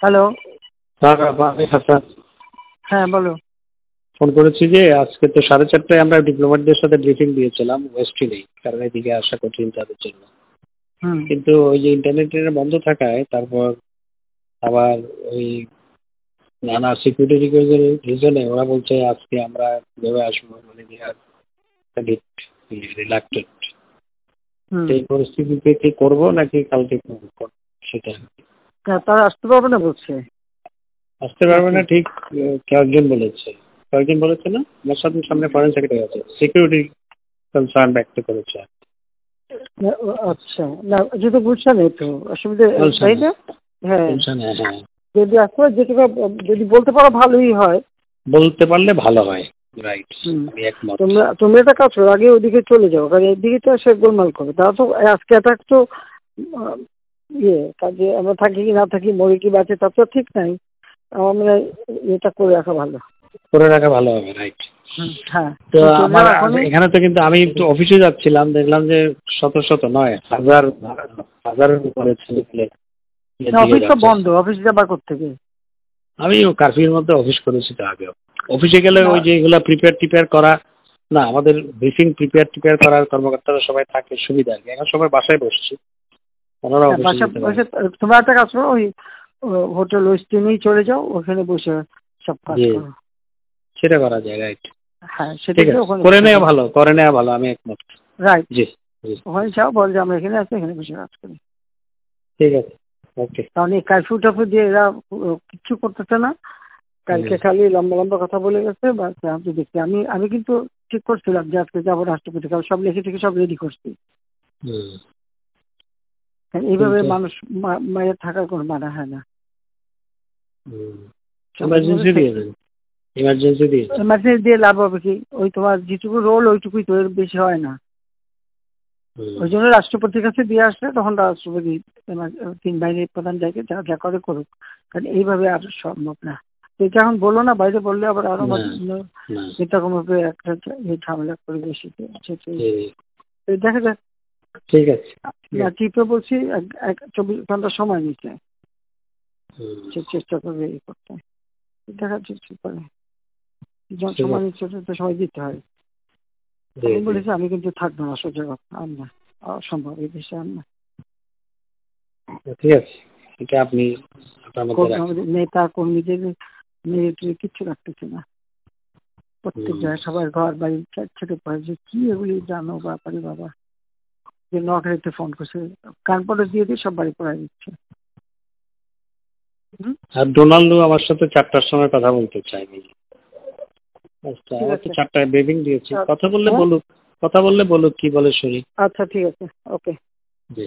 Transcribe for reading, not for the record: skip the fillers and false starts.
Hello. হ্যাঁ বাবা, আমি হাসান হ্যাঁ, বলো। ফোন করেছি যে আজকে তো 4:30টায় আমরা ডিপ্লোম্যাটদের সাথে ব্রিফিং দিয়েছিলাম ওয়েস্টে নেই, কারণ এদিকে আসা কঠিন তাদের জন্য। হুম। কিন্তু ওই যে ইন্টারনেটের বন্ধ থাকায় তারপর আবার ওই নানা সিকিউরিটি রিজনে ওরা বলছে আজকে আমরা ভেবে আসবো, মানে রিলাক্টেড। হুম। এই পরিস্থিতিতে কি করবো নাকি কালকে করবো সেটা তারা আসতে পারবে না বলছে আসতে পারবে নাকি? না ঠিক। কয়েকজন বলেছে, কয়েকজন বলেছে না, আমার সাথে সামনে ফরেন সেক্রেটারি আছে, সিকিউরিটি কনসার্ন ব্যক্ত করেছে। আচ্ছা, না যেহেতু বুঝছে নেই তো অসুবিধা, তাই না? হ্যাঁ, হ্যাঁ, যদি আসতে পারে যেটুকু, যদি বলতে পারো ভালোই হয়। বলতে পারলে ভালো হয়। রাইট, হুম। আমি একমত। তুমি একটা কাজ করো, আগে ওদিকে চলে যাও, কারণ এদিকে তো সে গোলমাল করবে। তারা তো আজকে অ্যাটাক তো কাজে আমরা থাকি কি না থাকি, মরে কি বাঁচে তার তো ঠিক নাই। আমার মনে হয় এটা করে রাখা ভালো। করে রাখা ভালো হবে। রাইট। হ্যাঁ, তো তুমি চলে আমার যাও এখনই। এখানে তো, কিন্তু আমি একটু অফিসে যাচ্ছিলাম, দেখলাম যে শত শত নয়, হাজার হাজারের উপরে ছেলে পেলে এর না, দিকে অফিস তো যাচ্ছে। বন্ধ, অফিস যাবার কোত্থেকে? আমি কারফিউর মধ্যে অফিস করেছি তো আগেও। অফিসে গেলে না, ওই যে এগুলা প্রিপেয়ার করা, না আমাদের ব্রিফিং প্রিপেয়ার করার কর্মকর্তারা সবাই থাকে, সুবিধা আর কি। এখন সবাই বাসায় বসছি, ওনারা হ্যাঁ, অফিসে বাসা যেতে পারে। বসে তোমরা একটা কাজ করো, ওই হোটেল ওয়েস্টিনেই চলে যাও, ওখানে বসে সব কাজ জি, করো। সেটা করা যায়। রাইট। হ্যাঁ, সেটা ঠিক দিয়ে আছে, ওখানে করে বসে নেওয়া করো। ভালো, করে নেওয়া ভালো, আমি একমত। রাইট। জি, জি, ওখানে যাও, বল যে আমরা এখানে আছি, এখানে বসে কাজ করি। ঠিক আছে। ওকে। কারণ এই কারফিউ টাফিউ দিয়ে এরা কিচ্ছু করতেছে না। কালকে খালি লম্বা লম্বা কথা বলে গেছে। বা আমি দেখছি, আমি আমি কিন্তু ঠিক করছিলাম যে আজকে যাবো রাষ্ট্রপতি, কারণ সব লিখে টিখে সব রেডি করছি। কারণ এইভাবে কিন্তু মানুষ মায়ের থাকার কোনো মানা হয় না। এমার্জেন্সি দিয়ে দেন, এমার্জেন্সি দিয়ে দেন। এমার্জেন্সি দিয়ে লাভ হবে কি? ওই তোমার যেটুকু রোল ওইটুকুই তো, এর বেশি হয় না। ওই জন্য রাষ্ট্রপতির কাছে দিয়ে আসলে তখন রাষ্ট্রপতি তিন বাহিনীর প্রধান যাকে যা যা করে করুক, কারণ এইভাবে আর সম্ভব না। এটা এখন বললো না, বাইরে বললে আবার আরো না, না, এরকম ভাবে একটা ঝামেলা করে বেশি। দেখা যাক। ঠিক আছে। না, চিফে বলছি 24 ঘন্টা সময় নিচ্ছে, সে চেষ্টা করবে এই করতে। দেখা যাচ্ছে কি করে। যখন সময় নিচ্ছে তো সময় দিতে হয়। আমি বলেছি আমি কিন্তু থাকবো না, সোজা কথা, আর না, অসম্ভব এই দেশে আর না। ঠিক আছে, এটা আপনি আপনার মধ্যে রাখেন। আমাদের নেতা কর্মীদের মিলিটারি কিচ্ছু রাখতেছে না। প্রত্যেক জায়গায় সবার ঘর বাড়ি ছেড়ে পড়ে, যে কি এগুলি জানো ব্যাপারে বাবা। যে নকরিতে ফোন করছে, কানপটে দিয়ে দিয়ে সব বাড়ি পড়াই দিচ্ছে। আর ডোনাল্ডো আমার সাথে 4টার সময় কথা বলতে চাইনি। আমার তো 4টায় ব্রিফিং দিয়েছি, কথা বললে বলুক, কথা বললে বলুক কি বলে শুনি। আচ্ছা, ঠিক আছে, ওকে। জি।